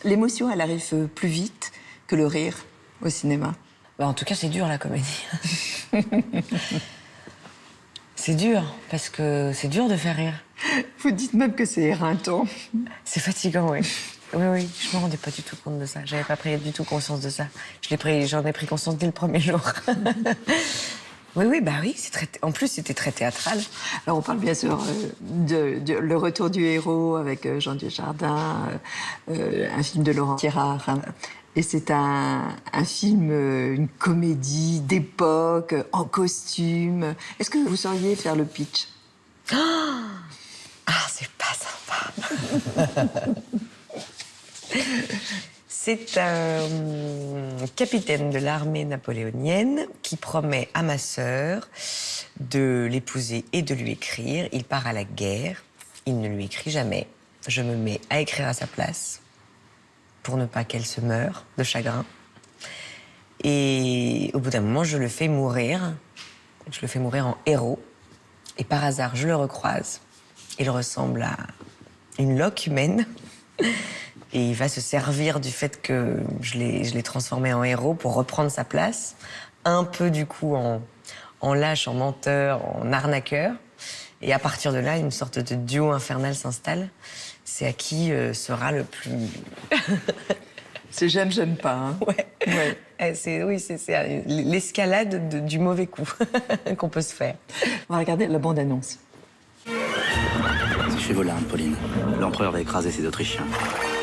L'émotion, elle arrive plus vite que le rire au cinéma. Bah, en tout cas, c'est dur, la comédie. C'est dur, parce que c'est dur de faire rire. Vous dites même que c'est éreintant. C'est fatigant, oui. Oui, je me rendais pas du tout compte de ça. J'avais pas pris du tout conscience de ça. J'en ai pris conscience dès le premier jour. Oui, en plus, c'était très théâtral. Alors, on parle bien sûr de Le Retour du héros avec Jean Dujardin, un film de Laurent Tirard. Hein. Et c'est un film, une comédie d'époque, en costume. Est-ce que vous sauriez faire le pitch? Ah, c'est pas sympa. C'est un capitaine de l'armée napoléonienne qui promet à ma sœur de l'épouser et de lui écrire. Il part à la guerre, il ne lui écrit jamais. Je me mets à écrire à sa place pour ne pas qu'elle se meure de chagrin. Et au bout d'un moment, je le fais mourir. Je le fais mourir en héros. Et par hasard, je le recroise. Il ressemble à une loque humaine. Et il va se servir du fait que je l'ai transformé en héros pour reprendre sa place. Un peu, du coup, en lâche, en menteur, en arnaqueur. Et à partir de là, une sorte de duo infernal s'installe. C'est à qui sera le plus... C'est j'aime pas. Hein. Ouais. C'est l'escalade du mauvais coup qu'on peut se faire. On va regarder la bande-annonce. C'est chez Volard, Pauline. L'empereur va écraser ces Autrichiens.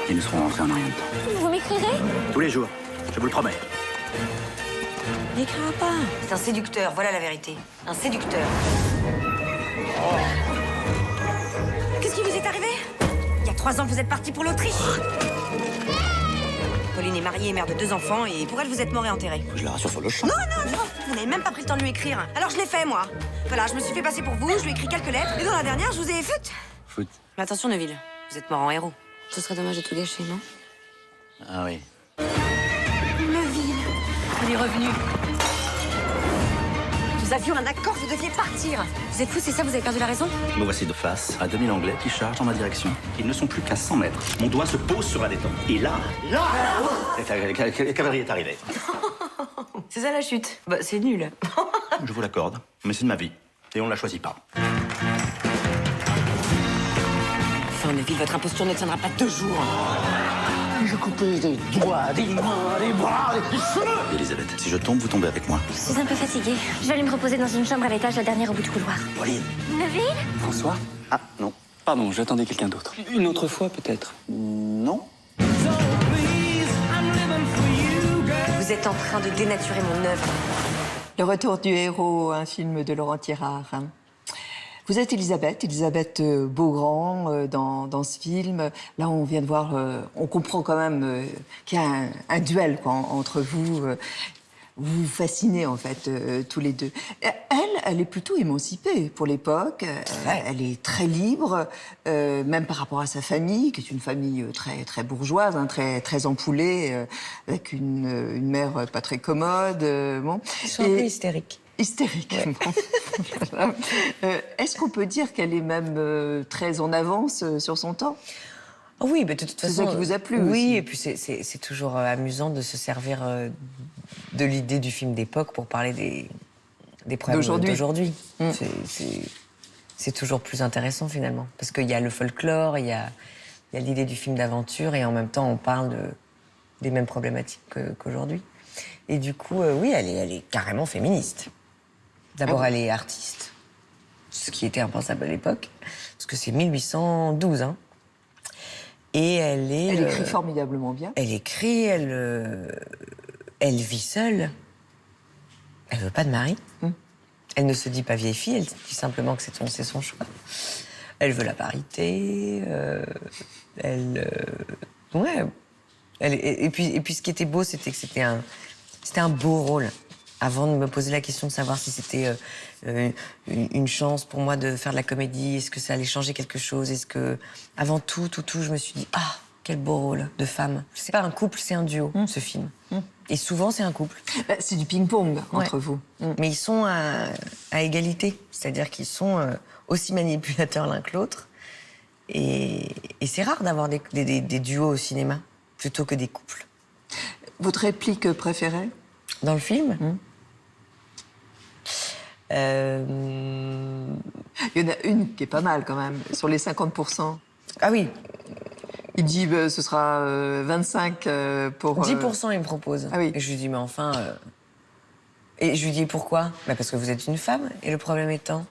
Et nous serons rentrés en rien de temps. Vous m'écrirez? Tous les jours, je vous le promets. N'écrira pas. C'est un séducteur, voilà la vérité. Un séducteur. Qu'est-ce qui vous est arrivé? Il y a 3 ans que vous êtes parti pour l'Autriche. Pauline est mariée et mère de 2 enfants, et pour elle, vous êtes mort et enterré. Je la rassure sur le champ. Non, vous n'avez même pas pris le temps de lui écrire. Alors je l'ai fait, moi. Voilà, je me suis fait passer pour vous, je lui ai écrit quelques lettres, et dans la dernière, je vous ai foot. Foot. Mais attention, Neville, vous êtes mort en héros. Ce serait dommage de tout gâcher, non? Ah oui. Neville, il est revenu. Nous avions un accord, vous deviez partir. Vous êtes fou, c'est ça, vous avez perdu la raison? Me voici de face à 2000 Anglais qui chargent en ma direction. Ils ne sont plus qu'à 100 mètres. Mon doigt se pose sur un des temps. Et là, la cavalerie est arrivée. C'est ça la chute. Bah, c'est nul. Je vous l'accorde, mais c'est de ma vie. Et on ne la choisit pas. Enfin, Neville, votre imposture ne tiendra pas 2 jours. Je coupais des doigts, des mains, des bras, des cheveux. Elisabeth, si je tombe, vous tombez avec moi. Je suis un peu fatiguée. Je vais aller me reposer dans une chambre à l'étage, la dernière au bout du couloir. Pauline. Neville? François? Ah, non. Pardon, j'attendais quelqu'un d'autre. Une autre fois, peut-être? Non. Vous êtes en train de dénaturer mon œuvre. Le Retour du héros, un film de Laurent Tirard. Hein. Vous êtes Elisabeth Beaugrand dans ce film. Là, on vient de voir, on comprend quand même qu'il y a un duel quoi, entre vous. Vous vous fascinez, en fait, tous les deux. Elle est plutôt émancipée pour l'époque. Elle est très libre, même par rapport à sa famille, qui est une famille très, très bourgeoise, hein, très, très ampoulée, avec une mère pas très commode. Bon. Ils sont un peu hystériques. Hystérique. Ouais. Est-ce qu'on peut dire qu'elle est même très en avance sur son temps? Oui, mais de toute façon... C'est ça qui vous a plu oui, aussi. Et puis c'est toujours amusant de se servir de l'idée du film d'époque pour parler des problèmes d'aujourd'hui. C'est toujours plus intéressant, finalement. Parce qu'il y a le folklore, il y a l'idée du film d'aventure, et en même temps, on parle des mêmes problématiques qu'aujourd'hui. Et du coup, oui, elle est carrément féministe. D'abord, elle est artiste, ce qui était impensable à l'époque, parce que c'est 1812, hein. Et elle écrit formidablement bien. Elle écrit, elle vit seule. Elle veut pas de mari. Elle ne se dit pas vieille fille, elle dit simplement que c'est son choix. Elle veut la parité. Et puis ce qui était beau, c'était que c'était un beau rôle. Avant de me poser la question de savoir si c'était une chance pour moi de faire de la comédie, est-ce que ça allait changer quelque chose, avant tout, je me suis dit, ah, quel beau rôle de femme. C'est pas un couple, c'est un duo, ce film. Et souvent, c'est un couple. C'est du ping-pong entre vous. Mais ils sont à égalité, c'est-à-dire qu'ils sont aussi manipulateurs l'un que l'autre. Et c'est rare d'avoir des duos au cinéma, plutôt que des couples. Votre réplique préférée? Dans le film Il y en a une qui est pas mal quand même, sur les 50%. Ah oui, Il dit ce sera 25 pour... 10% il me propose. Ah oui. Et je lui dis, mais enfin... Et je lui dis, pourquoi? Parce que vous êtes une femme, et le problème étant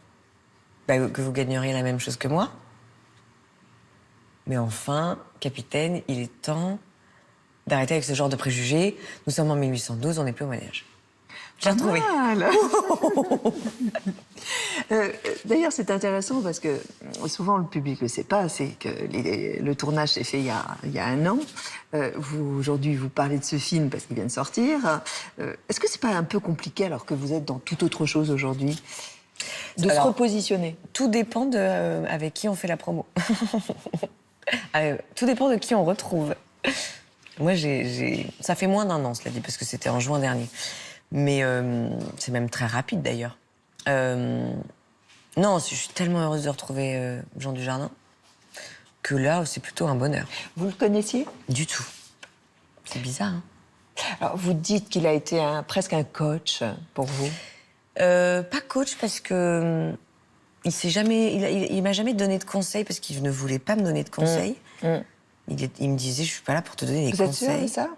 que vous gagneriez la même chose que moi. Mais enfin, capitaine, il est temps d'arrêter avec ce genre de préjugés. Nous sommes en 1812, on n'est plus au mariage. J'ai retrouvé. D'ailleurs, c'est intéressant parce que souvent le public ne le sait pas, c'est que le tournage s'est fait il y a 1 an. Aujourd'hui, vous parlez de ce film parce qu'il vient de sortir. Est-ce que c'est pas un peu compliqué alors que vous êtes dans toute autre chose aujourd'hui de se repositionner? Tout dépend de avec qui on fait la promo. Tout dépend de qui on retrouve. Moi, ça fait moins d'1 an, cela dit, parce que c'était en juin dernier. Mais c'est même très rapide, d'ailleurs. Non, je suis tellement heureuse de retrouver Jean Dujardin que là, c'est plutôt un bonheur. Vous le connaissiez? Du tout. C'est bizarre, hein? Alors, vous dites qu'il a été presque un coach pour vous. Pas coach, parce que il m'a jamais donné de conseils, parce qu'il ne voulait pas me donner de conseils. Il me disait, je suis pas là pour te donner des conseils. Vous êtes sûre de ça?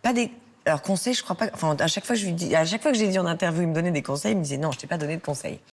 Pas des... Alors, conseils, je crois pas... Enfin, à chaque fois que j'ai dit en interview, il me donnait des conseils, il me disait, non, je t'ai pas donné de conseils.